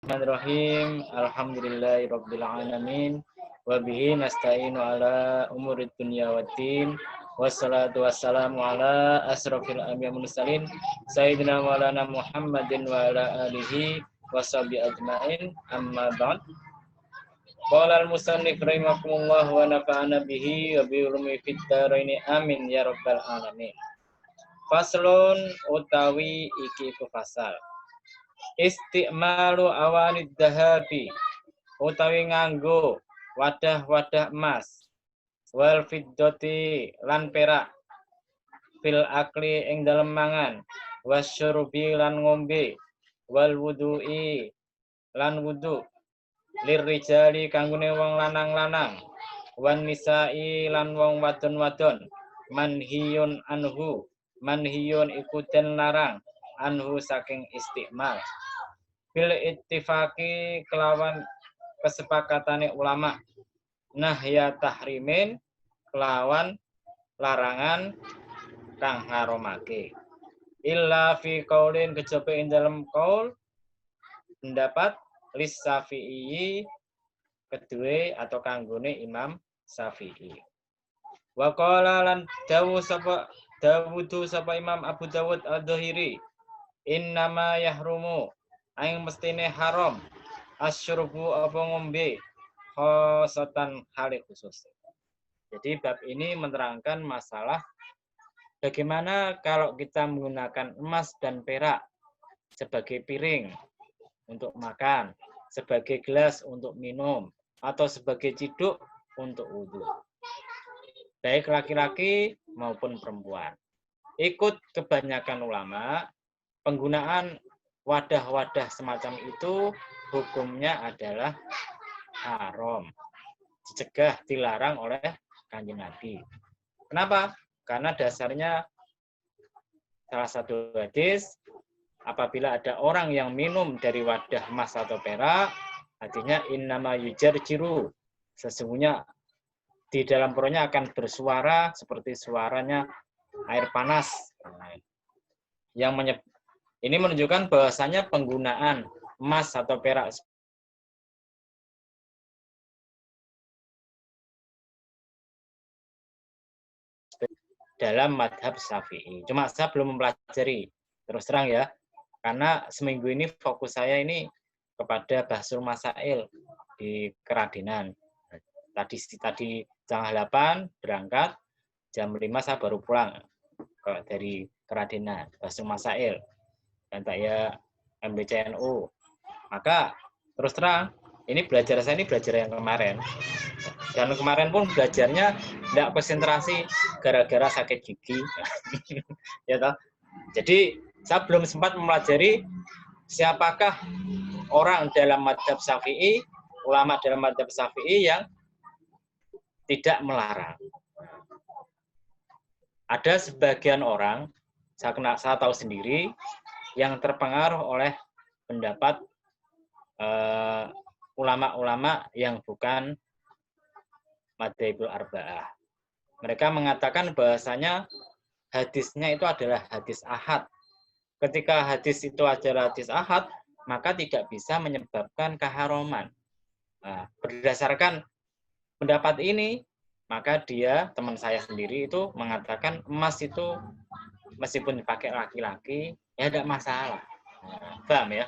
Bismillahirrahmanirrahim. Alhamdulillahirabbil alamin. Wa bihi nasta'inu ala umurid dunya waddin. Wassalatu wassalamu ala asrofil anbiya'i wal mursalin sayyidina maulana Muhammadin wa ala alihi washabihi ajmain. Amma ba'd. Qala al-musannif rahimakumullah wa nafa'ana bihi wa bi ulumi fid dharain amin ya rabbal alamin. Faslun utawi iki iku fasal. Isti'malu awanid dahabi utawi nganggo wadah-wadah emas wal fiddati lan perak fil akli ing dalem mangan wasyurbi lan ngombe wal wudu'i lan wudu lirrijali kanggone wong lanang-lanang wan nisa'i lan wong wadon-wadon manhiyun anhu manhiyun iku den larang anhu saking istiqmal bil ittifaqi kelawan kesepakatane ulama nahya tahrimin kelawan larangan kang haromake illa fi qaulin kejaba ing dalem qaul pendapat lis Syafi'i kedue atau kanggone Imam Syafi'i wa qala lan Dawudu sapa Imam Abu Dawud Ad-Dhahiri innama yahrumu aing mestine haram asyrubu apa ngombe khosatan hale khusus. Jadi bab ini menerangkan masalah bagaimana kalau kita menggunakan emas dan perak sebagai piring untuk makan, sebagai gelas untuk minum, atau sebagai ciduk untuk wudhu. Baik laki-laki maupun perempuan. Ikut kebanyakan ulama, penggunaan wadah-wadah semacam itu hukumnya adalah haram. Dicegah, dilarang oleh Kanjeng Nabi. Kenapa? Karena dasarnya salah satu hadis, apabila ada orang yang minum dari wadah emas atau perak, artinya innama yujarjiru, sesungguhnya di dalam perutnya akan bersuara seperti suaranya air panas. Ini menunjukkan bahwasanya penggunaan emas atau perak dalam madhab Syafi'i. Cuma saya belum mempelajari, terus terang ya, karena seminggu ini fokus saya ini kepada Bahsul Masail di Keradenan. Tadi jam 8 berangkat, jam 5 saya baru pulang dari Keradenan, Bahsul Masail, dan saya MBCNU. Maka terus terang, ini belajar yang kemarin. Dan kemarin pun belajarnya tidak konsentrasi gara-gara sakit gigi. Ya toh? Jadi saya belum sempat mempelajari siapakah orang dalam madhab Syafi'i, ulama dalam madhab Syafi'i yang tidak melarang. Ada sebagian orang, saya tahu sendiri, yang terpengaruh oleh pendapat ulama-ulama yang bukan Madzhabul Arba'ah. Mereka mengatakan bahasanya hadisnya itu adalah hadis ahad. Ketika hadis itu adalah hadis ahad, maka tidak bisa menyebabkan keharaman. Nah, berdasarkan pendapat ini, maka teman saya sendiri itu mengatakan emas itu meskipun dipakai laki-laki, ya tidak masalah. Paham ya?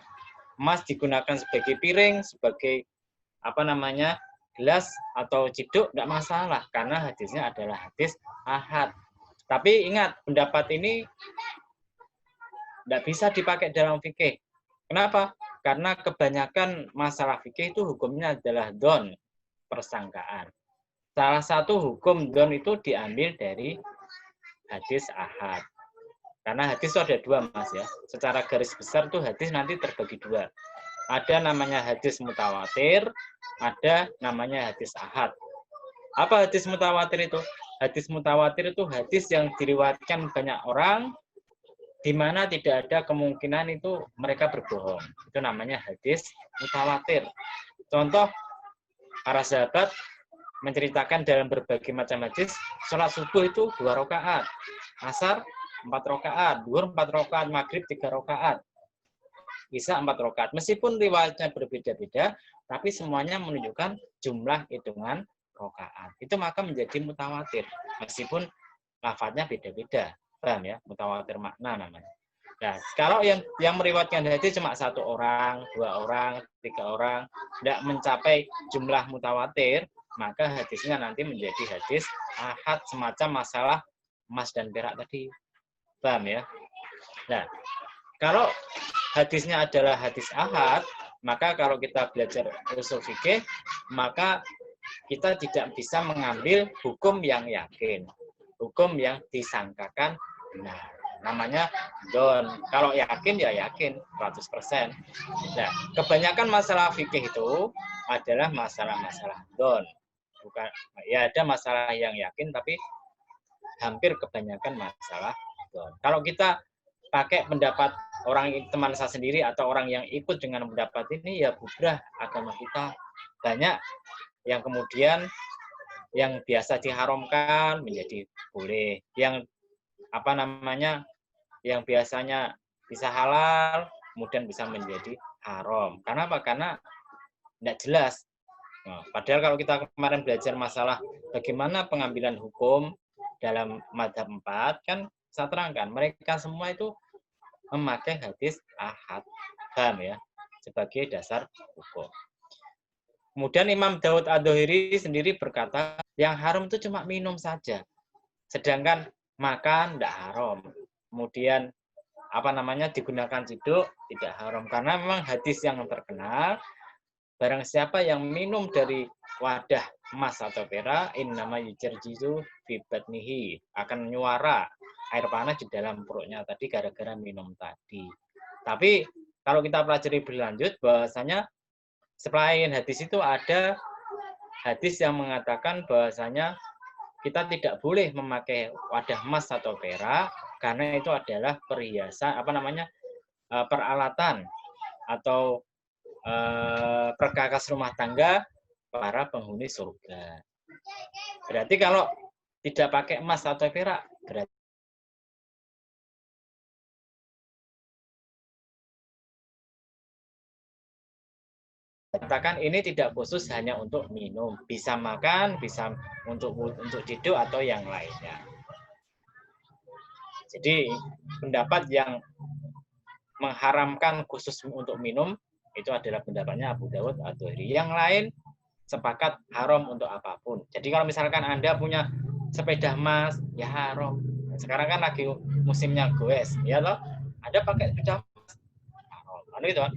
Emas digunakan sebagai piring, sebagai gelas atau ciduk, tidak masalah karena hadisnya adalah hadis ahad. Tapi ingat, pendapat ini tidak bisa dipakai dalam fikih. Kenapa? Karena kebanyakan masalah fikih itu hukumnya adalah don, persangkaan. Salah satu hukum don itu diambil dari hadis ahad. Karena hadis itu ada dua, Mas ya. Secara garis besar tuh hadis nanti terbagi dua. Ada namanya hadis mutawatir, ada namanya hadis ahad. Apa hadis mutawatir itu? Hadis mutawatir itu hadis yang diriwayatkan banyak orang, di mana tidak ada kemungkinan itu mereka berbohong. Itu namanya hadis mutawatir. Contoh, para sahabat menceritakan dalam berbagai macam hadis, sholat subuh itu 2 rakaat, asar 4 rakaat, zuhur 4 rakaat, maghrib 3 rakaat. bisa 4 rakaat. Meskipun riwayatnya berbeda-beda, tapi semuanya menunjukkan jumlah hitungan rakaat. Itu maka menjadi mutawatir. Meskipun lafadznya beda-beda. Paham ya? Mutawatir makna namanya. Nah, kalau yang meriwayatkan hadis cuma 1 orang, 2 orang, 3 orang, tidak mencapai jumlah mutawatir, maka hadisnya nanti menjadi hadis ahad semacam masalah emas dan perak tadi. Paham ya? Nah, kalau hadisnya adalah hadis ahad, maka kalau kita belajar usul fikih, maka kita tidak bisa mengambil hukum yang yakin, hukum yang disangkakan benar. Namanya don. Kalau yakin ya yakin 100%. Nah, kebanyakan masalah fikih itu adalah masalah-masalah don. Bukan ya ada masalah yang yakin tapi hampir kebanyakan masalah don. Kalau kita pakai pendapat orang teman saya sendiri atau orang yang ikut dengan pendapat ini ya bubrah agama kita. Banyak yang kemudian yang biasa diharamkan menjadi boleh, yang apa namanya yang biasanya bisa halal kemudian bisa menjadi haram. Karena apa? Karena tidak jelas. Nah, padahal kalau kita kemarin belajar masalah bagaimana pengambilan hukum dalam mazhab 4, kan saya terangkan mereka semua itu memakai hadis ahad, paham ya, sebagai dasar hukum. Kemudian Imam Daud Ad-Dhuhri sendiri berkata, yang haram itu cuma minum saja. Sedangkan makan tidak haram. Kemudian apa namanya digunakan ciduk tidak haram karena memang hadis yang terkenal, barang siapa yang minum dari wadah emas atau perak, innama yujarjizu fi batnihi, akan menyuara air panas di dalam perutnya tadi gara-gara minum tadi. Tapi kalau kita pelajari berlanjut bahwasanya selain hadis itu ada hadis yang mengatakan bahwasanya kita tidak boleh memakai wadah emas atau perak karena itu adalah perhiasan peralatan atau perkakas rumah tangga para penghuni surga. Berarti kalau tidak pakai emas atau perak berarti katakan ini tidak khusus hanya untuk minum, bisa makan, bisa untuk ciduk atau yang lainnya. Jadi pendapat yang mengharamkan khusus untuk minum itu adalah pendapatnya Abu Dawud Ad-Dhuhri. Yang lain sepakat haram untuk apapun. Jadi kalau misalkan Anda punya sepeda emas, ya haram. Sekarang kan lagi musimnya goes, ya loh. Ada pakai sepeda emas, haram. Gitu kan?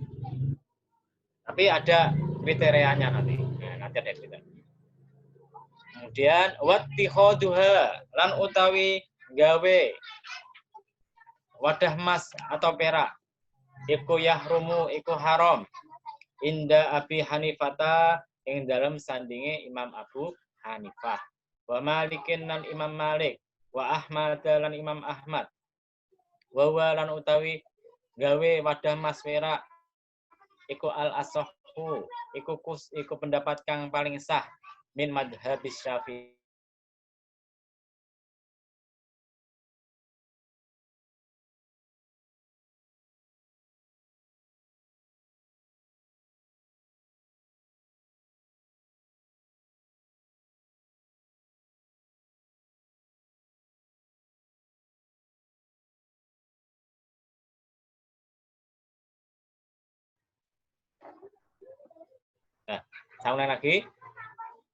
Tapi ada kriterianya nanti. Nah, nanti ada kriteria. Kemudian wattihoduha lan utawi gawe wadah emas atau perak iku yahrumu iku haram inda Abi Hanifata ing dalam sandinge Imam Abu Hanifah wa Malikin lan Imam Malik wa Ahmad lan Imam Ahmad wa lan utawi gawe wadah emas perak iku al-asahhu iku pendapat kang paling sah min madhabis Syafi'i. Nah, saya ulang lagi.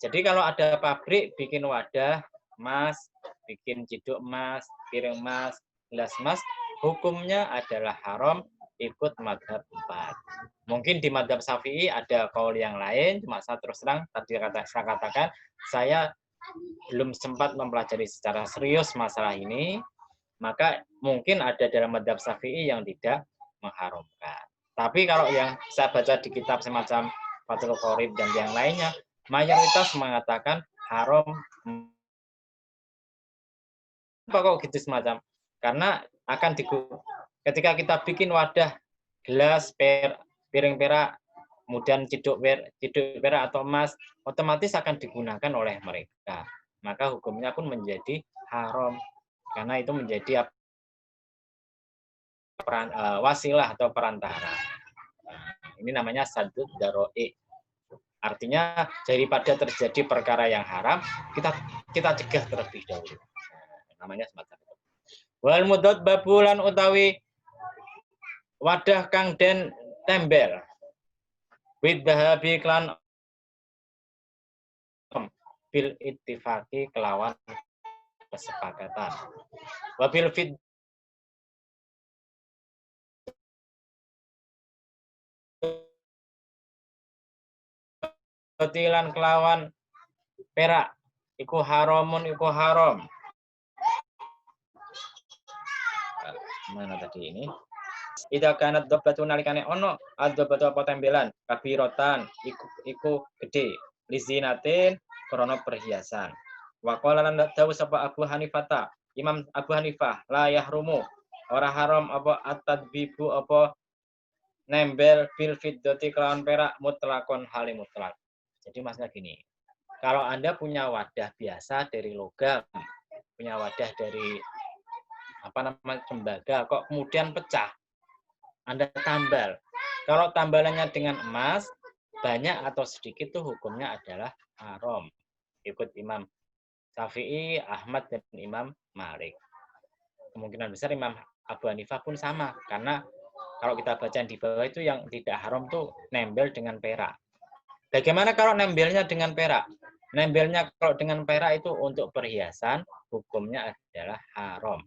Jadi kalau ada pabrik bikin wadah emas, bikin ciduk emas, piring emas, gelas emas, hukumnya adalah haram ikut madhab 4. Mungkin di madhab Syafi'i ada kaul yang lain, cuma saya terus terang tadi saya katakan, saya belum sempat mempelajari secara serius masalah ini, maka mungkin ada dalam madhab Syafi'i yang tidak mengharamkan. Tapi kalau yang saya baca di kitab semacam Fathul Qorib dan yang lainnya, mayoritas mengatakan haram. Apa kok gitu semacam? Karena akan ketika kita bikin wadah gelas, piring perak, kemudian ciduk perak atau emas, otomatis akan digunakan oleh mereka. Maka hukumnya pun menjadi haram. Karena itu menjadi wasilah atau perantara. Ini namanya saddud dzara'i. Artinya daripada terjadi perkara yang haram, kita cegah terlebih dahulu. Namanya semacam itu. Wal mudad babulan utawi wadah kang den tembel. Wid dahabi klan bil ittifaqi kelawan kesepakatan. Wabil fid lan kelawan perak iku haramun iku haram. Mana tadi ini? Ida kanat dobatu nalikane ono ad-dobatu apa tembelan kabirotan iku gede lizinatin krono perhiasan. Wa qala lan dawu sapa Abu Hanifah Imam Abu Hanifah la yahrumu ora haram apa at-tadbibu apa nembel bil fiddati kelawan perak mutlakon hali mutlak. Jadi maksudnya gini. Kalau Anda punya wadah biasa dari logam, punya wadah dari tembaga, kok kemudian pecah, Anda tambal. Kalau tambalannya dengan emas, banyak atau sedikit tuh hukumnya adalah haram. Ikut Imam Syafi'i, Ahmad, dan Imam Malik. Kemungkinan besar Imam Abu Hanifah pun sama, karena kalau kita baca di bawah itu yang tidak haram tuh nembel dengan perak. Bagaimana kalau nembelnya dengan perak? Nembelnya kalau dengan perak itu untuk perhiasan, hukumnya adalah haram.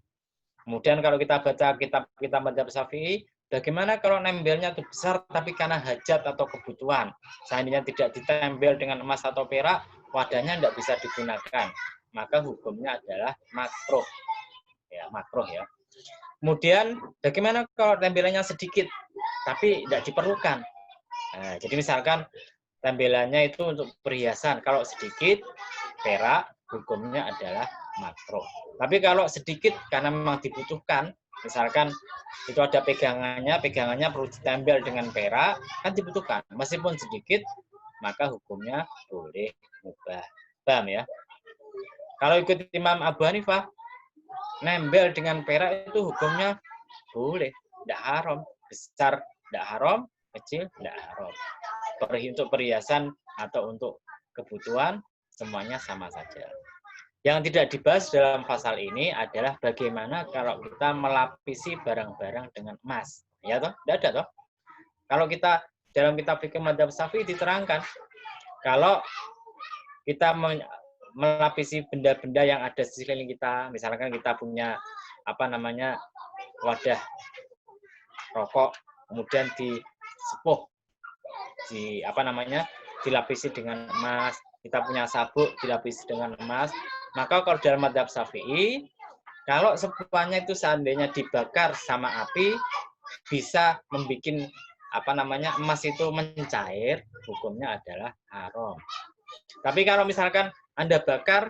Kemudian kalau kita baca kitab madzhab Syafi'i, bagaimana kalau nembelnya itu besar tapi karena hajat atau kebutuhan? Seandainya tidak ditembel dengan emas atau perak, wadahnya tidak bisa digunakan. Maka hukumnya adalah makruh. Ya, makruh ya. Kemudian bagaimana kalau tembelannya sedikit tapi tidak diperlukan? Nah, jadi misalkan tembelannya itu untuk perhiasan. Kalau sedikit, perak, hukumnya adalah makruh. Tapi kalau sedikit karena memang dibutuhkan, misalkan itu ada pegangannya perlu ditempel dengan perak, kan dibutuhkan. Meskipun sedikit, maka hukumnya boleh mubah. Paham ya? Kalau ikut Imam Abu Hanifah, nembel dengan perak itu hukumnya boleh, tidak haram. Besar tidak haram, kecil tidak haram. Untuk perhiasan atau untuk kebutuhan semuanya sama saja. Yang tidak dibahas dalam pasal ini adalah bagaimana kalau kita melapisi barang-barang dengan emas. Ya toh? Tidak ada toh? Kalau kita dalam kitab fikih madzhab Syafi'i diterangkan kalau kita melapisi benda-benda yang ada di sekeliling kita, misalkan kita punya wadah rokok, kemudian disepuh dilapisi dengan emas, kita punya sabuk dilapisi dengan emas, maka kalau dalam madzhab Syafi'i, kalau sepuhannya itu seandainya dibakar sama api bisa membuat emas itu mencair, hukumnya adalah haram. Tapi kalau misalkan Anda bakar,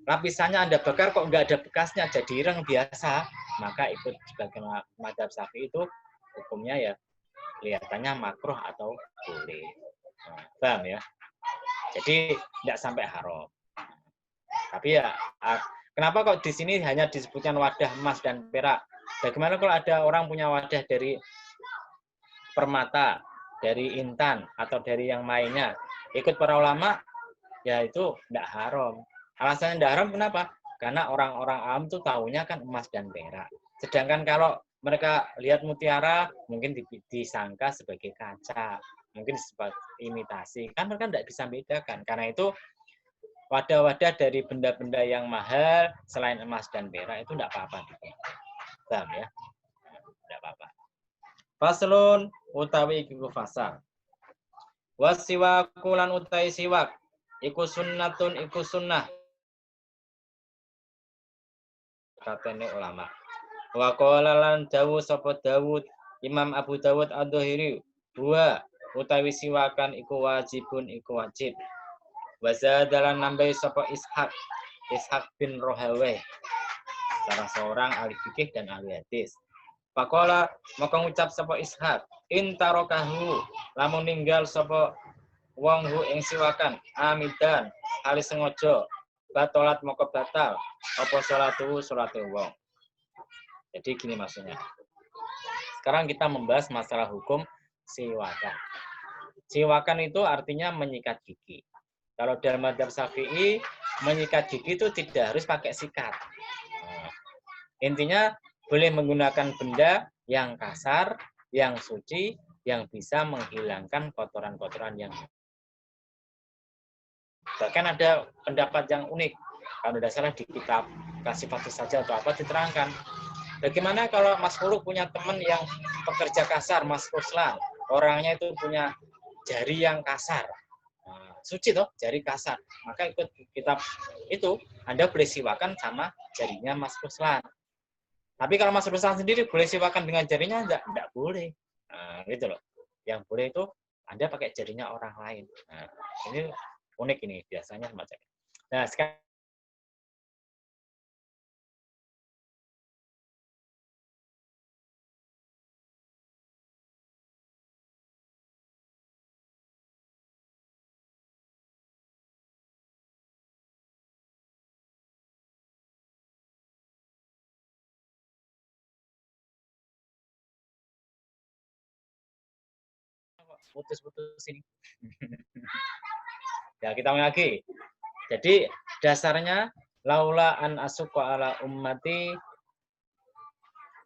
lapisannya Anda bakar kok nggak ada bekasnya, jadi ireng biasa, maka ikut sebagai madzhab Syafi'i itu hukumnya ya kelihatannya makruh atau boleh. Paham ya? Jadi tidak sampai haram. Tapi ya, kenapa kok di sini hanya disebutkan wadah emas dan perak? Bagaimana kalau ada orang punya wadah dari permata, dari intan, atau dari yang lainnya? Ikut para ulama, ya itu tidak haram. Alasannya tidak haram kenapa? Karena orang-orang awam tuh tahunya kan emas dan perak. Sedangkan kalau mereka lihat mutiara, mungkin disangka sebagai kaca, mungkin sebagai imitasi. Kan mereka tidak bisa bedakan. Karena itu wadah-wadah dari benda-benda yang mahal selain emas dan perak itu tidak apa-apa. Paham ya? Tidak apa-apa. Faslun utawi iku fasal. Wasiwaku lan utai siwak iku sunnatun iku sunnah. Katene ulama. Wa qala lan Dawud sapa Dawud Imam Abu Dawud Ad-Dhahiri dua utawi siwakan iku wajibun iku wajib. Wa zadalan nambahi sapa Ishaq bin Rahawayh salah seorang ahli fikih dan ahli hadis. Faqala maka ngucap sapa Ishaq in tarokahu lamun ninggal sapa wong hu ing siwakan amidan ali sengaja batolat moko batal apa salate wong. Jadi gini maksudnya. Sekarang kita membahas masalah hukum siwakan. Siwakan itu artinya menyikat gigi. Kalau dalam madzhab Syafi'i, menyikat gigi itu tidak harus pakai sikat. Intinya boleh menggunakan benda yang kasar, yang suci, yang bisa menghilangkan kotoran-kotoran yang. Bahkan ada pendapat yang unik. Kalau tidak salah di kitab Kasifatus Saja atau apa diterangkan. Bagaimana kalau Mas Fuluk punya teman yang pekerja kasar, Mas Ruslan. Orangnya itu punya jari yang kasar. Nah, suci toh, jari kasar. Maka ikut kitab itu, Anda boleh siwakan sama jarinya Mas Ruslan. Tapi kalau Mas Ruslan sendiri boleh siwakan dengan jarinya, enggak boleh. Nah, gitu loh. Yang boleh itu Anda pakai jarinya orang lain. Nah, ini unik ini, biasanya semacam ini. Nah, sekarang putus-putus ini. Ya, kita ulang lagi. Jadi dasarnya laula an asuqa ala ummati,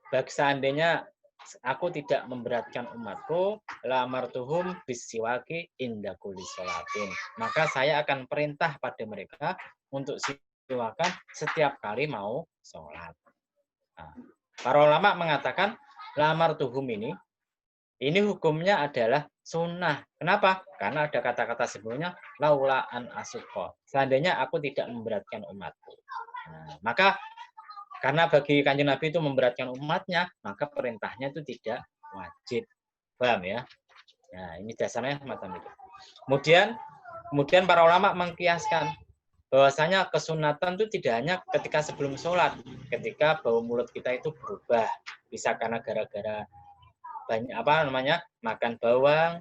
bagi seandainya aku tidak memberatkan umatku, la amartuhum bisiwaki inda kulli sholatin. Maka saya akan perintah pada mereka untuk siwakan setiap kali mau sholat. Nah, para ulama mengatakan la amartuhum ini hukumnya adalah sunnah. Kenapa? Karena ada kata-kata sebelumnya laula an asuqa. Seandainya aku tidak memberatkan umatku. Nah, maka karena bagi Kanjeng Nabi itu memberatkan umatnya, maka perintahnya itu tidak wajib. Paham ya? Nah, ini dasarnya semacam itu. Kemudian para ulama mengkiaskan bahwasanya kesunatan itu tidak hanya ketika sebelum sholat, ketika bau mulut kita itu berubah, bisa karena gara-gara banyak makan bawang,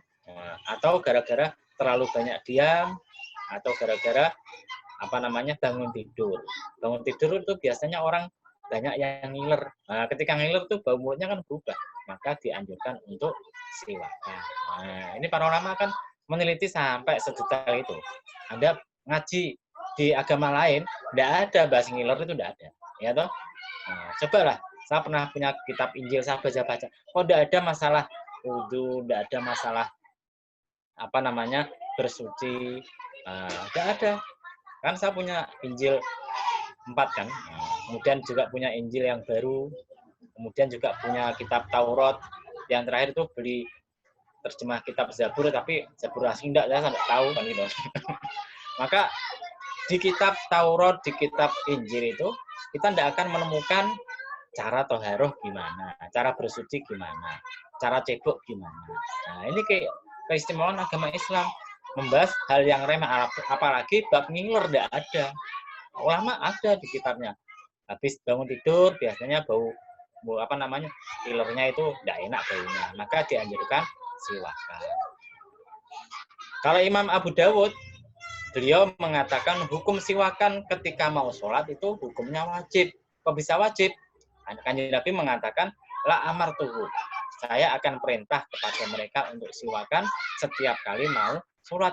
atau gara-gara terlalu banyak diam, atau gara-gara bangun tidur. Bangun tidur itu biasanya orang banyak yang ngiler. Nah, ketika ngiler tuh bau mulutnya kan berubah, maka dianjurkan untuk siwakan. Nah, ini para ulama kan meneliti sampai sedetail itu. Anda ngaji di agama lain, tidak ada bahas ngiler itu tidak ada, ya toh. Nah, cobalah, saya pernah punya kitab Injil, saya baca-baca. Kok tidak ada masalah wudhu, tidak ada masalah bersuci, tidak ada. Kan saya punya Injil 4 kan. Kemudian juga punya Injil yang baru, kemudian juga punya kitab Taurat. Yang terakhir itu beli terjemah kitab Zabur, tapi Zabur asli enggak, saya enggak tahu kan gitu. Maka di kitab Taurat, di kitab Injil itu kita tidak akan menemukan cara toharoh gimana, cara bersuci gimana, cara cebok gimana. Nah, ini keistimewaan agama Islam, membahas hal yang remeh, apalagi bab ngiler tidak ada. Ulama ada di kitabnya. Habis bangun tidur biasanya bau ngilernya itu tidak enak baunya, maka dianjurkan siwakan. Kalau Imam Abu Dawud, beliau mengatakan hukum siwakan ketika mau sholat itu hukumnya wajib. Kok bisa wajib? Kanjeng Nabi mengatakan la amartuhu, saya akan perintah kepada mereka untuk siwakan setiap kali mau sholat.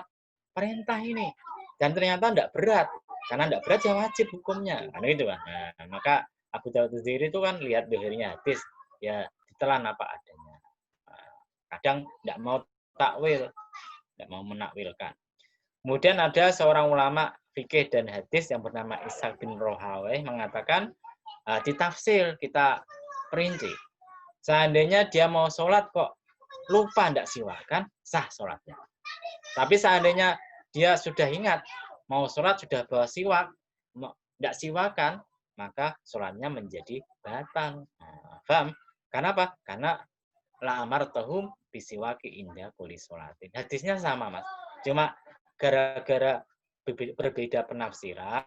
Perintah ini, dan ternyata tidak berat, karena tidak berat ya wajib hukumnya, kan itu kan. Nah, maka Abu Dawud sendiri itu kan lihat dohirnya hadis, ya ditelan apa adanya. Kadang tidak mau takwil, tidak mau menakwilkan. Kemudian ada seorang ulama fikih dan hadis yang bernama Ishaq bin Rohaweh mengatakan, ditafsir, kita perinci. Seandainya dia mau sholat kok lupa tidak siwakan, sah sholatnya. Tapi seandainya dia sudah ingat mau sholat sudah bawa siwak, tidak siwakan, maka sholatnya menjadi batal. Nah, paham? Karena apa? Karena la amartahum bisiwaki inda kulli sholatin. Hadisnya sama, Mas. Cuma gara-gara berbeda penafsiran,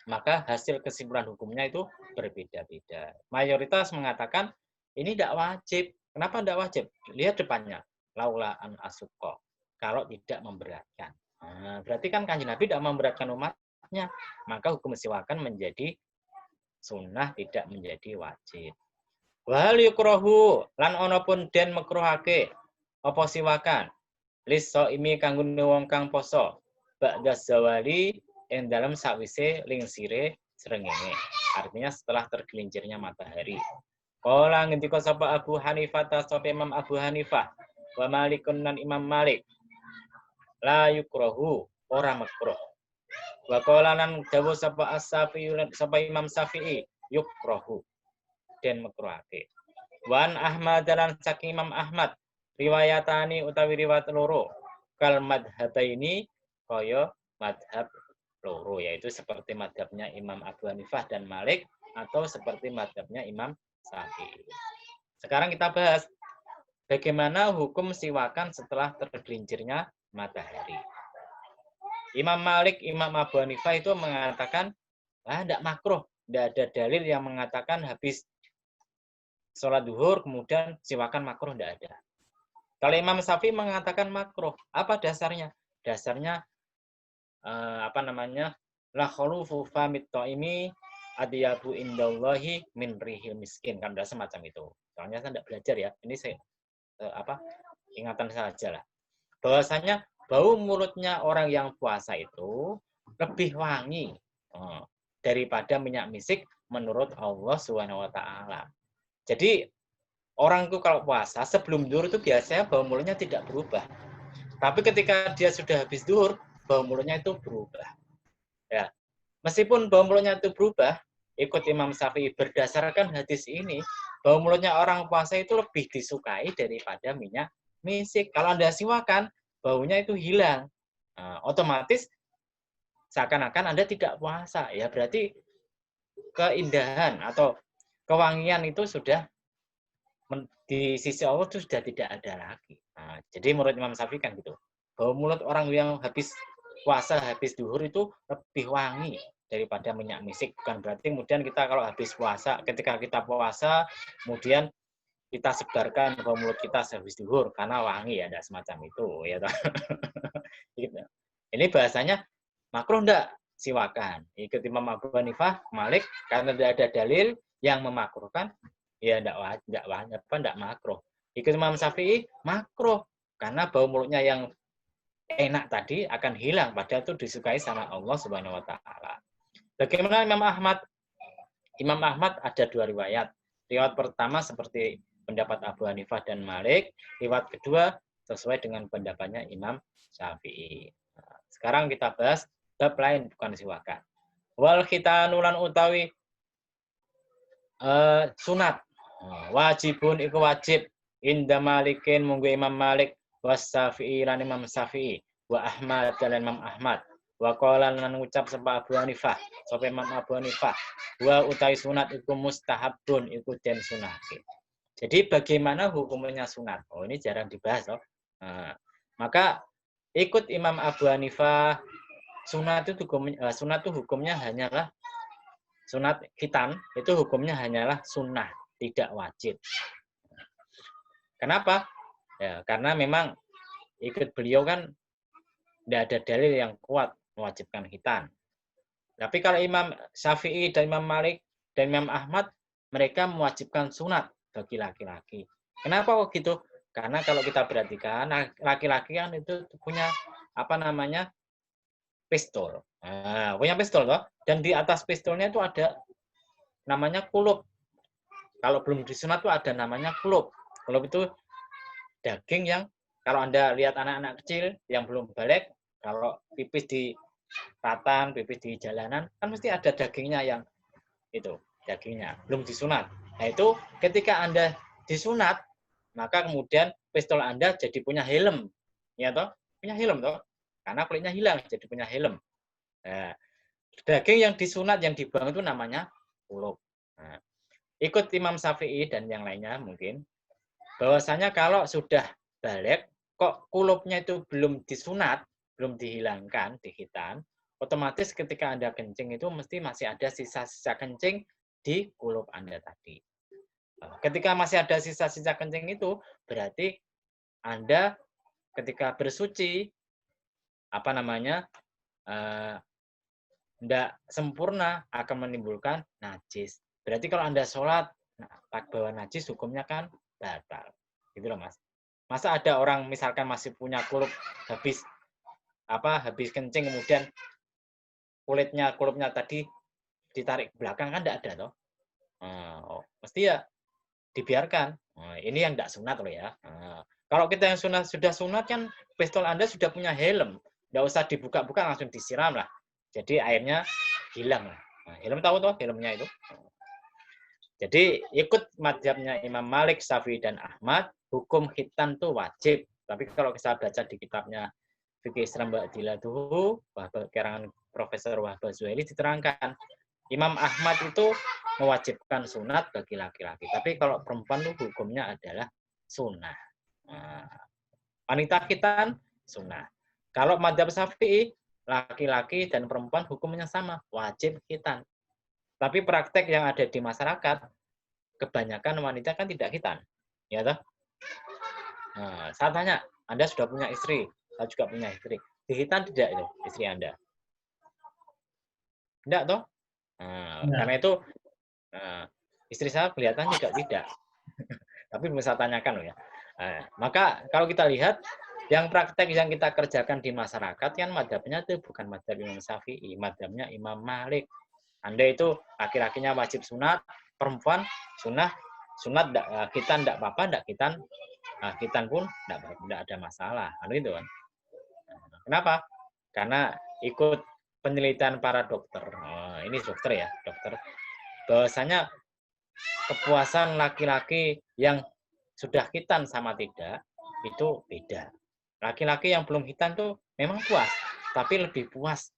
maka hasil kesimpulan hukumnya itu berbeda-beda. Mayoritas mengatakan ini tidak wajib. Kenapa tidak wajib? Lihat depannya. Laula an asuqa. Kalau tidak memberatkan. Nah, berarti kan Kanjeng Nabi tidak memberatkan umatnya. Maka hukum siwakan menjadi sunnah, tidak menjadi wajib. Wal yukrahu lan ana pun den makruhake apa siwakan. Lis imi kanggo wong kang poso. Ba'da zawali ing dalam sakwise lingsire srengenge. Artinya setelah tergelincirnya matahari. Kala ngendika sapa Abu Hanifah sapa Imam Abu Hanifah wa Malikun nan Imam Malik la yukrahu ora makruh. Wa qala lan dawuh sapa As-Syafi'i sapa Imam Syafi'i yukrahu den makruhake. Wan Ahmad dan saking Imam Ahmad riwayatani utawi riwayat loro kal madhabaini kaya madhab loro, yaitu seperti madhabnya Imam Abu Hanifah dan Malik atau seperti madhabnya Imam Syafi'i. Sekarang kita bahas bagaimana hukum siwakan setelah tergelincirnya matahari. Imam Malik, Imam Abu Hanifah itu mengatakan, tidak makruh, tidak ada dalil yang mengatakan habis sholat duhur kemudian siwakan makruh, tidak ada. Kalau Imam Syafi'i mengatakan makruh, apa dasarnya? Dasarnya la khulufu famit ta'imi adiyabu indallahi min rihil miskin, kan ada semacam itu. Soalnya saya tidak belajar ya, ini saya ingatan saja lah. Bahwasanya bau mulutnya orang yang puasa itu lebih wangi daripada minyak misik menurut Allah Subhanahu wa taala. Jadi orang itu kalau puasa sebelum duhur itu biasanya bau mulutnya tidak berubah. Tapi ketika dia sudah habis duhur, bau mulutnya itu berubah. Ya. Meskipun bau mulutnya itu berubah, ikut Imam Syafi'i berdasarkan hadis ini, bau mulutnya orang puasa itu lebih disukai daripada minyak misik. Kalau Anda siwakan, baunya itu hilang. Otomatis seakan-akan Anda tidak puasa. Ya berarti keindahan atau kewangian itu sudah di sisi Allah itu sudah tidak ada lagi. Jadi menurut Imam Syafi'i kan gitu. Bau mulut orang yang habis puasa, habis duhur itu lebih wangi daripada minyak misik. Bukan berarti kemudian kita kalau habis puasa, ketika kita puasa, kemudian kita sebarkan bau mulut kita habis duhur karena wangi, ya, tidak semacam itu. Ya, ini bahasanya makruh enggak siwakan. Ikut Imam Abu Hanifah, Malik, karena tidak ada dalil yang memakruhkan, ya enggak makruh. Ikut Imam Syafi'i makruh karena bau mulutnya yang enak tadi akan hilang, padahal itu disukai sama Allah Subhanahu wa taala. Bagaimana Imam Ahmad? Imam Ahmad ada dua riwayat. Riwayat pertama seperti pendapat Abu Hanifah dan Malik, riwayat kedua sesuai dengan pendapatnya Imam Syafi'i. Sekarang kita bahas bab lain bukan siwakan. Wal khitanulan utawi sunat. Wajibun iku wajib inda Malikin munggu Imam Malik was Syafi'i lan Imam Syafi'i wa Ahmad dan Imam Ahmad wa qala lan ngucap sapa Abu Hanifah sapa Imam Abu Hanifah wa utawi sunat iku mustahabun iku den sunahke. Jadi bagaimana hukumnya sunat? Oh, ini jarang dibahas loh. Maka ikut Imam Abu Hanifah, sunat itu hukumnya hanyalah sunat khitan, itu hukumnya hanyalah sunnah, tidak wajib. Kenapa? Ya, karena memang ikut beliau kan tidak ada dalil yang kuat mewajibkan khitan. Tapi kalau Imam Syafi'i dan Imam Malik dan Imam Ahmad, mereka mewajibkan sunat bagi laki-laki. Kenapa kok gitu? Karena kalau kita perhatikan, laki-laki kan itu punya pistol. Punya pistol loh. Dan di atas pistolnya itu ada namanya kulub. Kalau belum disunat itu ada namanya kulub. Kulub itu daging yang kalau Anda lihat anak-anak kecil yang belum balik, kalau pipis di ratan, pipis di jalanan, kan mesti ada dagingnya yang itu, dagingnya belum disunat. Nah itu ketika Anda disunat, maka kemudian pistol Anda jadi punya helm, ya toh, punya helm toh, karena kulitnya hilang jadi punya helm. Nah, daging yang disunat yang dibuang itu namanya kulub. Nah, ikut Imam Syafi'i dan yang lainnya mungkin bahwasanya kalau sudah balik kok kulubnya itu belum disunat, belum dihilangkan, dihitan, otomatis ketika Anda kencing itu mesti masih ada sisa-sisa kencing di kulub Anda tadi. Ketika masih ada sisa-sisa kencing itu, berarti Anda ketika bersuci, tidak sempurna akan menimbulkan najis. Berarti kalau Anda sholat, bawa najis hukumnya kan batal. Gitu loh, Mas. Masa ada orang misalkan masih punya kulit habis kencing kemudian kulitnya tadi ditarik ke belakang, kan enggak ada toh. Mesti ya dibiarkan. Ini yang enggak sunat loh ya. Kalau kita yang sudah sunat kan pistol Anda sudah punya helm. Enggak usah dibuka-buka, langsung disiram lah. Jadi airnya hilang lah. Helm tahu toh helmnya itu. Jadi ikut mazhabnya Imam Malik, Syafi'i, dan Ahmad, hukum khitan itu wajib. Tapi kalau kita baca di kitabnya Fikih Islam Ba'dilatuhu, karangan Profesor Wahbah Zuhaili diterangkan, Imam Ahmad itu mewajibkan sunat bagi laki-laki. Tapi kalau perempuan itu hukumnya adalah sunnah. Wanita khitan, sunnah. Kalau mazhab Syafi'i, laki-laki dan perempuan hukumnya sama, wajib khitan. Tapi praktek yang ada di masyarakat, kebanyakan wanita kan tidak khitan. Ya toh? Saya tanya, Anda sudah punya istri, saya juga punya istri. Dihitan tidak itu istri Anda? Tidak toh? Karena itu istri saya kelihatan juga tidak. Tapi bisa tanyakan loh ya. Maka kalau kita lihat yang praktek yang kita kerjakan di masyarakat kan madhabnya itu bukan madhab Imam Syafi'i, madhabnya Imam Malik. Anda itu laki-lakinya wajib sunat, perempuan sunat khitan tidak apa-apa, tidak khitan pun tidak ada masalah. Gitu kan. Kenapa? Karena ikut penelitian para dokter. Ini dokter ya, dokter. Bahwasanya kepuasan laki-laki yang sudah khitan sama tidak itu beda. Laki-laki yang belum khitan tuh memang puas, tapi lebih puas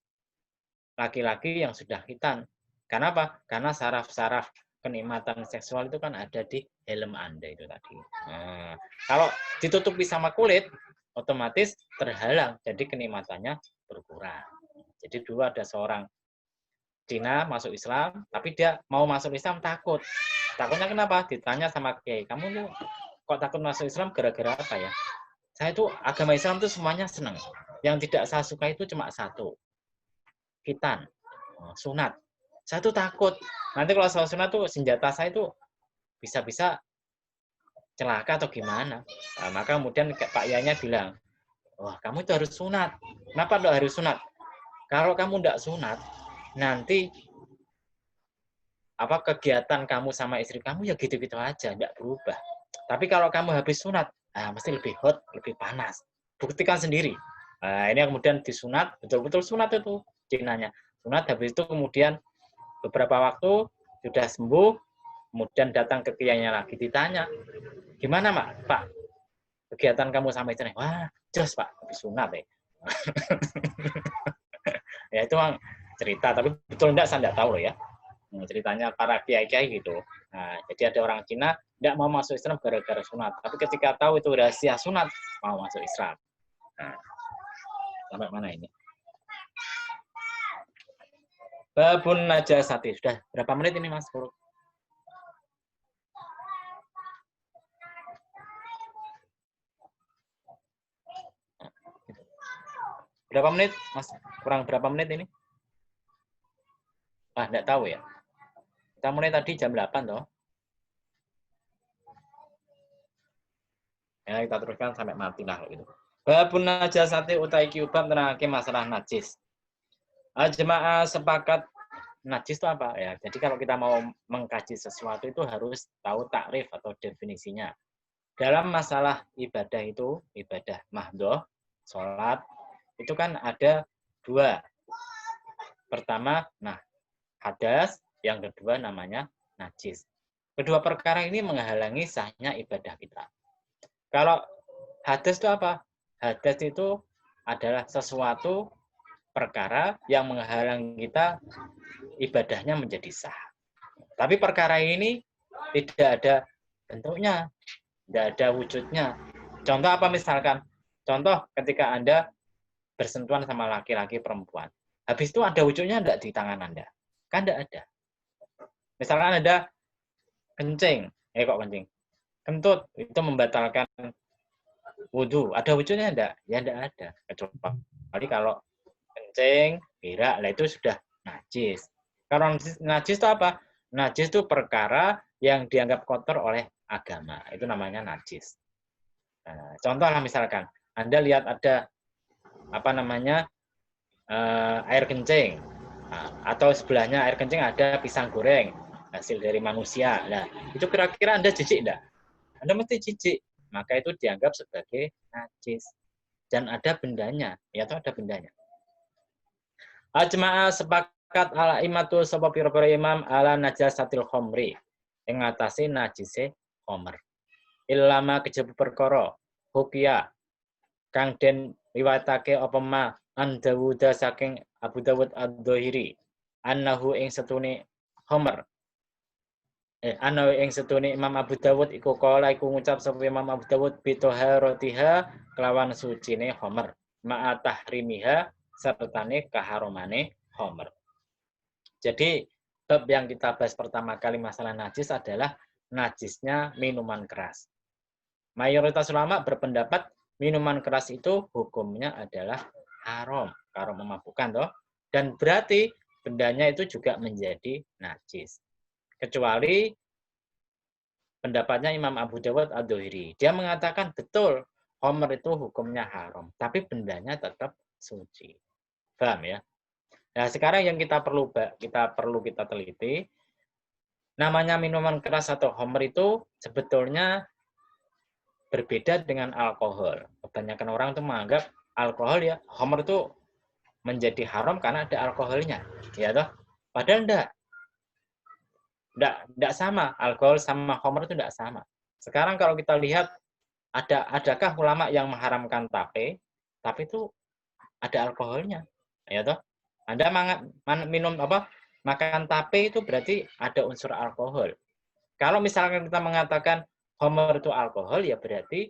laki-laki yang sudah khitan. Karena apa? Karena saraf-saraf kenikmatan seksual itu kan ada di helm Anda itu tadi. Kalau ditutupi sama kulit, otomatis terhalang, jadi kenikmatannya berkurang. Jadi dulu ada seorang Cina masuk Islam, tapi dia mau masuk Islam takut. Takutnya kenapa? Ditanya sama Kiai, kamu tuh kok takut masuk Islam gara-gara apa ya? Saya itu agama Islam itu semuanya senang. Yang tidak saya suka itu cuma satu, khitan, sunat. Saya tuh takut. Nanti kalau saya sunat tuh senjata saya itu bisa-bisa celaka atau gimana. Maka kemudian Pak Yanya bilang, wah kamu itu harus sunat. Kenapa enggak harus sunat? Kalau kamu enggak sunat, nanti kegiatan kamu sama istri kamu ya gitu-gitu aja, enggak berubah. Tapi kalau kamu habis sunat, mesti lebih hot, lebih panas. Buktikan sendiri. Ini kemudian disunat, betul-betul sunat itu Cinanya. Sunat habis itu kemudian beberapa waktu sudah sembuh, kemudian datang ke kiainya lagi ditanya, gimana Pak? Kegiatan kamu sama istri? Wah, jelas Pak, habis sunat ya. Ya itu memang cerita, tapi betul enggak saya enggak tahu loh ya. Ceritanya para kiai-kiai gitu. Jadi ada orang Cina enggak mau masuk Islam gara-gara sunat, tapi ketika tahu itu rahasia sunat, mau masuk Islam. Sampai mana ini? Babun najasati. Sudah berapa menit ini Mas? Berapa menit Mas? Kurang berapa menit ini? Enggak tahu ya. Kita mulai tadi jam 8 toh. Ya, kita teruskan sampai mati lah gitu. Babun najasati utai kiubab nerangake masalah najis. Jemaah sepakat najis itu apa ya? Jadi kalau kita mau mengkaji sesuatu itu harus tahu takrif atau definisinya. Dalam masalah ibadah itu, ibadah mahdhoh, sholat, itu kan ada dua. Pertama, hadas, yang kedua namanya najis. Kedua perkara ini menghalangi sahnya ibadah kita. Kalau hadas itu apa? Hadas itu adalah sesuatu perkara yang menghalangi kita ibadahnya menjadi sah. Tapi perkara ini tidak ada bentuknya, tidak ada wujudnya. Contoh apa misalkan? Contoh ketika Anda bersentuhan sama laki-laki perempuan. Habis itu ada wujudnya enggak di tangan Anda? Kan enggak ada. Misalkan Anda kencing, kok kencing? Kentut, itu membatalkan wudhu. Ada wujudnya enggak? Ya enggak ada. Kecuali kalau kencing, berak, itu sudah najis. Kalau najis itu apa? Najis itu perkara yang dianggap kotor oleh agama. Itu namanya najis. Nah, contohlah misalkan Anda lihat ada air kencing, atau sebelahnya air kencing ada pisang goreng hasil dari manusia. Nah, itu kira-kira Anda jijik enggak? Anda mesti jijik. Maka itu dianggap sebagai najis. Dan ada bendanya, ya atau ada bendanya. Ajma'a sepakat ala imatul sapa pira-pira imam ala najasatil khamri. Ing ngatasi najise khamr. Ilama kejaba perkara hukia kang den riwayatake apa ma an Dawud saking Abu Dawud ad-Dhahiri annahu ing setune khamr. Ana ing setune Imam Abu Dawud iku kala iku ngucap sapa Imam Abu Dawud bitoharatiha kelawan sucine khamr ma'a tahrimiha sertane kaharomane khamr. Jadi bab yang kita bahas pertama kali masalah najis adalah najisnya minuman keras. Mayoritas ulama berpendapat minuman keras itu hukumnya adalah haram, haram memabukkan toh. Dan berarti bendanya itu juga menjadi najis. Kecuali pendapatnya Imam Abu Dawud ad-Dhahiri. Dia mengatakan betul khamr itu hukumnya haram, tapi bendanya tetap suci. Paham ya? Nah, sekarang yang kita perlu teliti, namanya minuman keras atau khamr itu sebetulnya berbeda dengan alkohol. Kebanyakan orang itu menganggap alkohol ya, khamr itu menjadi haram karena ada alkoholnya, ya toh? Padahal enggak sama. Alkohol sama khamr itu enggak sama. Sekarang kalau kita lihat adakah ulama yang mengharamkan tape, tapi itu ada alkoholnya, ya toh? Anda makan tape itu berarti ada unsur alkohol. Kalau misalkan kita mengatakan khamr itu alkohol, ya berarti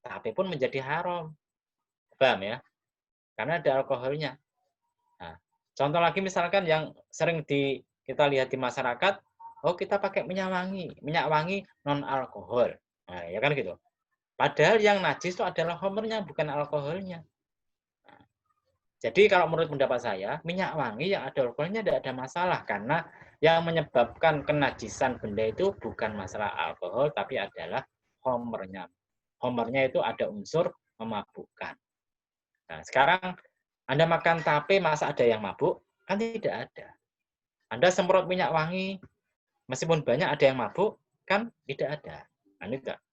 tape pun menjadi haram. Paham ya? Karena ada alkoholnya. Nah, contoh lagi misalkan yang sering kita lihat di masyarakat, kita pakai minyak wangi non alkohol. Nah, ya kan gitu. Padahal yang najis itu adalah khamrnya, bukan alkoholnya. Nah, jadi kalau menurut pendapat saya, minyak wangi yang ada alkoholnya tidak ada masalah karena yang menyebabkan kenajisan benda itu bukan masalah alkohol tapi adalah khamrnya. Khamrnya itu ada unsur memabukkan. Nah, sekarang Anda makan tape masa ada yang mabuk? Kan tidak ada. Anda semprot minyak wangi meskipun banyak ada yang mabuk, kan tidak ada.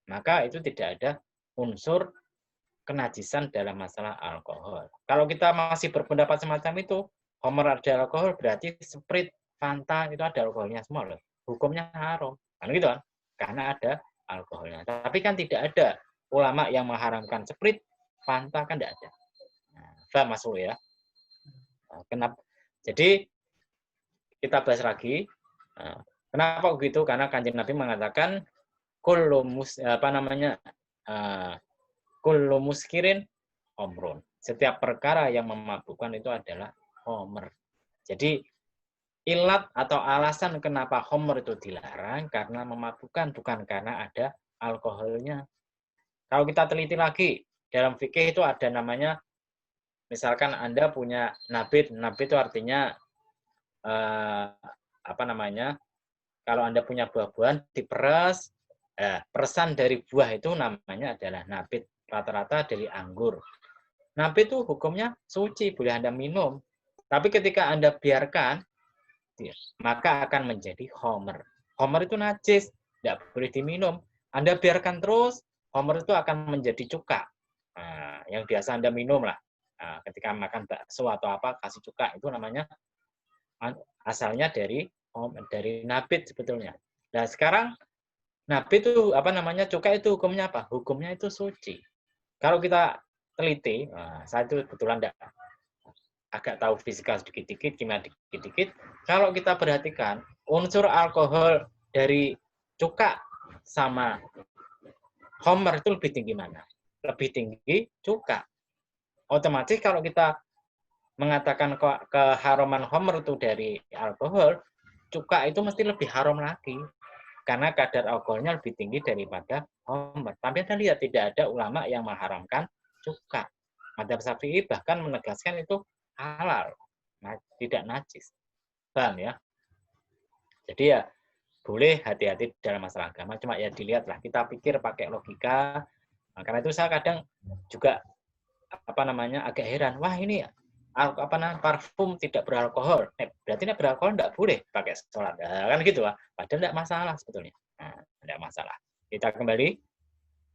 Maka itu tidak ada unsur kenajisan dalam masalah alkohol. Kalau kita masih berpendapat semacam itu, khamr ada alkohol berarti Sprite, Fanta itu ada alkoholnya semua loh. Hukumnya haram. Kan gitu kan? Karena ada alkoholnya. Tapi kan tidak ada ulama yang mengharamkan Sprite, Fanta kan tidak ada. Nah, masuk ya. Nah, kenapa? Jadi kita bahas lagi. Nah, kenapa begitu? Karena Kanjeng Nabi mengatakan kullu muskirin khamrun. Setiap perkara yang memabukkan itu adalah khamr. Jadi ilat atau alasan kenapa khamr itu dilarang karena memabukkan, bukan karena ada alkoholnya. Kalau kita teliti lagi, dalam fikih itu ada namanya, misalkan Anda punya nabit itu artinya kalau Anda punya buah-buahan diperas, peresan dari buah itu namanya adalah nabit. Rata-rata dari anggur. Nabit itu hukumnya suci, boleh Anda minum. Tapi ketika Anda biarkan, maka akan menjadi khamr. Khamr itu najis, tidak boleh diminum. Anda biarkan terus, khamr itu akan menjadi cuka. Nah, yang biasa Anda minum lah. Nah, ketika makan bakso atau apa, kasih cuka, itu namanya asalnya dari nabit sebetulnya. Nah, sekarang nabit itu cuka itu hukumnya apa? Hukumnya itu suci. Kalau kita teliti, saya itu kebetulan agak tahu fisika sedikit-dikit, kimia dikit-dikit. Kalau kita perhatikan, unsur alkohol dari cuka sama khamr itu lebih tinggi mana? Lebih tinggi cuka. Otomatis kalau kita mengatakan keharaman khamr itu dari alkohol, cuka itu mesti lebih haram lagi. Karena kadar alkoholnya lebih tinggi daripada khamr. Tapi Anda lihat, tidak ada ulama yang mengharamkan cuka. Madzhab Syafi'i bahkan menegaskan itu halal, tidak najis. Paham ya? Jadi ya, boleh, hati-hati dalam masalah agama. Cuma ya dilihatlah, kita pikir pakai logika. Nah, karena itu saya kadang juga agak heran. Wah ini parfum tidak beralkohol. Berarti ini beralkohol tidak boleh pakai sholat. Kan gitu lah. Padahal tidak masalah sebetulnya. Nah, tidak masalah. Kita kembali.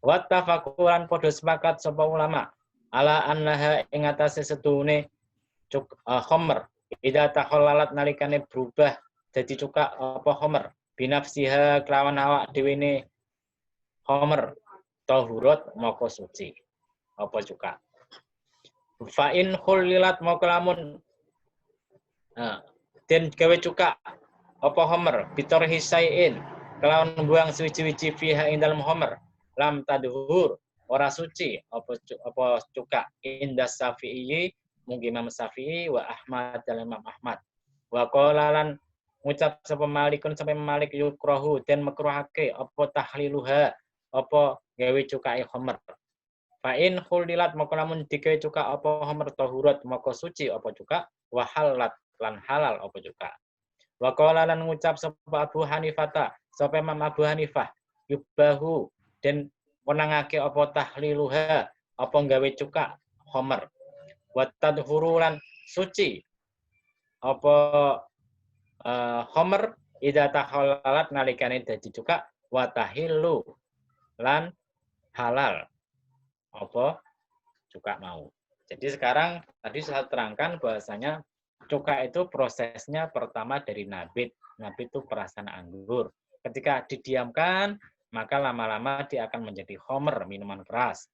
Wattafaquran podo sepakat sapa ulama ala annaha ing atase setune khomer ida takhallalat nalikane berubah dadi cuka apa khomer binafsiha kelawan awak dhewe ne khomer tahurat moko suci apa cuka fa in khulilat moko lamun den gawe cuka apa khomer bitor hisain kelawan buang suci-suci fiha ing dalem khomer lam tadhur ora suci apa cuka indas Syafi'i mungkin Imam Syafi'i wa Ahmad dan Imam Ahmad wa qala lan ngucap sapa Malikun sampai Malik yukrahu dan makruhake apa tahliluha apa gawe cukai khamr fa in khulilat maka lamun digawe cuka apa khamr tahurat maka suci apa cuka wa halat lan halal apa cuka wa qala lan ngucap sapa Abu Hanifah sapa Imam Abu Hanifah yubahu dan wenangake apa tahliluha apa gawe cuka khamr wa tadhuru lan suci apa khamr idza tahallalat nalikane dadi cuka wa tahillu lan halal apa cuka mau. Jadi sekarang tadi saya terangkan bahwasanya cuka itu prosesnya pertama dari nabit. Nabit itu perasan anggur. Ketika didiamkan, maka lama-lama dia akan menjadi khamr, minuman keras.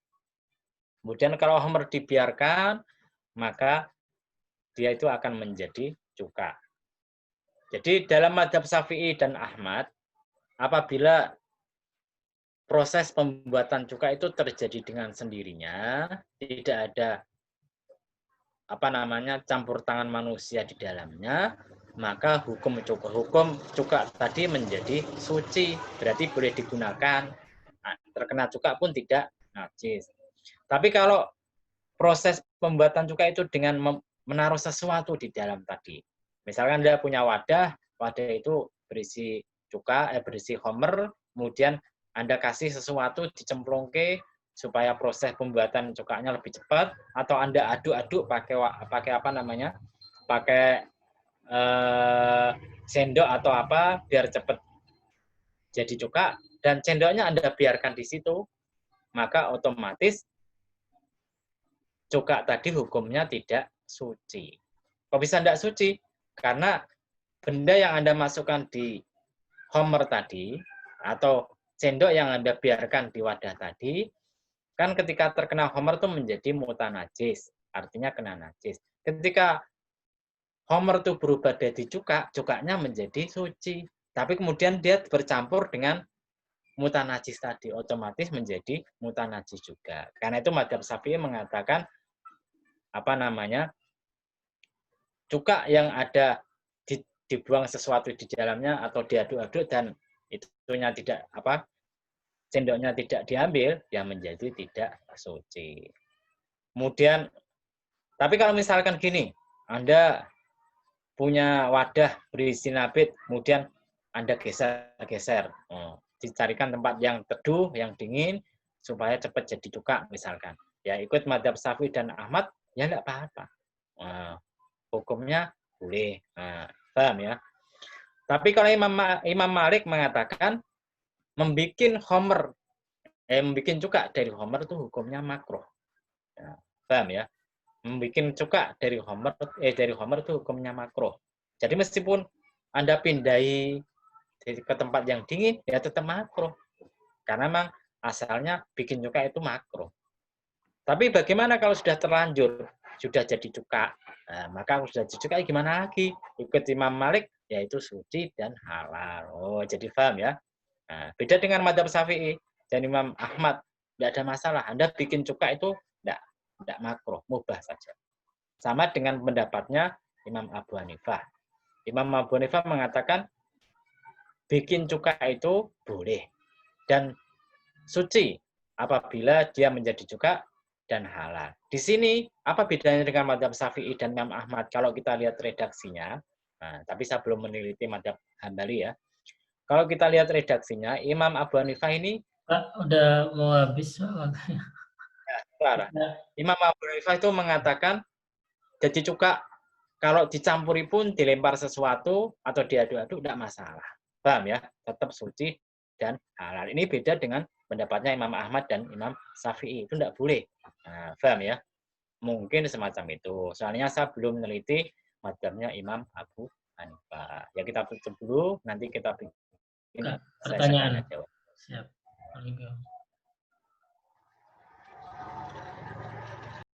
Kemudian kalau khamr dibiarkan, maka dia itu akan menjadi cuka. Jadi dalam mazhab Syafi'i dan Ahmad, apabila proses pembuatan cuka itu terjadi dengan sendirinya, tidak ada campur tangan manusia di dalamnya, maka hukum cuka tadi menjadi suci, berarti boleh digunakan. Nah, terkena cuka pun tidak najis. Tapi kalau proses pembuatan cuka itu dengan menaruh sesuatu di dalam tadi, misalkan Anda punya wadah itu berisi cuka, berisi khamr, kemudian Anda kasih sesuatu dicemplungke supaya proses pembuatan cukanya lebih cepat, atau Anda aduk-aduk pakai sendok atau apa biar cepat jadi cuka, dan sendoknya Anda biarkan di situ, maka otomatis cuka tadi hukumnya tidak suci. Kok bisa tidak suci? Karena benda yang Anda masukkan di khamr tadi, atau sendok yang Anda biarkan di wadah tadi, kan ketika terkena khamr itu menjadi mutanajis, artinya kena najis. Ketika khamr itu berubah jadi cuka, cukanya menjadi suci. Tapi kemudian dia bercampur dengan mutanajis tadi, otomatis menjadi mutanajis juga. Karena itu mazhab Syafi'i mengatakan cuka yang ada dibuang sesuatu di dalamnya atau diaduk-aduk dan itunya tidak sendoknya tidak diambil, ya menjadi tidak suci. Kemudian, tapi kalau misalkan gini, Anda punya wadah berisi nabit, kemudian Anda geser-geser, dicarikan tempat yang teduh, yang dingin, supaya cepat jadi cuka misalkan. Ya ikut mazhab Syafi'i dan Ahmad, ya enggak apa-apa. Hukumnya boleh. Paham ya? Tapi kalau Imam Malik mengatakan membikin cuka dari khamr itu hukumnya makruh. Ya, paham ya? Membikin cuka dari khamr itu hukumnya makruh. Jadi meskipun Anda pindahi ke tempat yang dingin, ya tetap makruh. Karena memang asalnya bikin cuka itu makruh. Tapi bagaimana kalau sudah terlanjur, sudah jadi cuka? Nah, maka sudah jadi cuka gimana lagi? Ikut Imam Malik, yaitu suci dan halal. Oh, jadi paham ya? Nah, beda dengan mazhab Syafi'i dan Imam Ahmad, tidak ada masalah. Anda bikin cuka itu tidak makruh, mubah saja. Sama dengan pendapatnya Imam Abu Hanifah. Imam Abu Hanifah mengatakan bikin cuka itu boleh dan suci apabila dia menjadi cuka dan halal. Di sini apa bedanya dengan mazhab Syafi'i dan Imam Ahmad? Kalau kita lihat redaksinya, tapi saya belum meneliti mazhab Hambali ya. Kalau kita lihat redaksinya, Imam Abu Hanifah ini Pak, udah mau habis waktunya. Clara. Imam Abu Hanifah itu mengatakan jadi cuka kalau dicampuri pun dilempar sesuatu atau diaduk-aduk tidak masalah. Paham ya? Tetap suci dan halal. Ini beda dengan pendapatnya Imam Ahmad dan Imam Syafi'i. Itu tidak boleh. Nah, paham ya? Mungkin semacam itu. Soalnya saya belum meneliti madzhabnya Imam Abu Hanifah. Ya kita tutup dulu, nanti kita bikin sesi Pertanyaan. tanya jawab. Siap.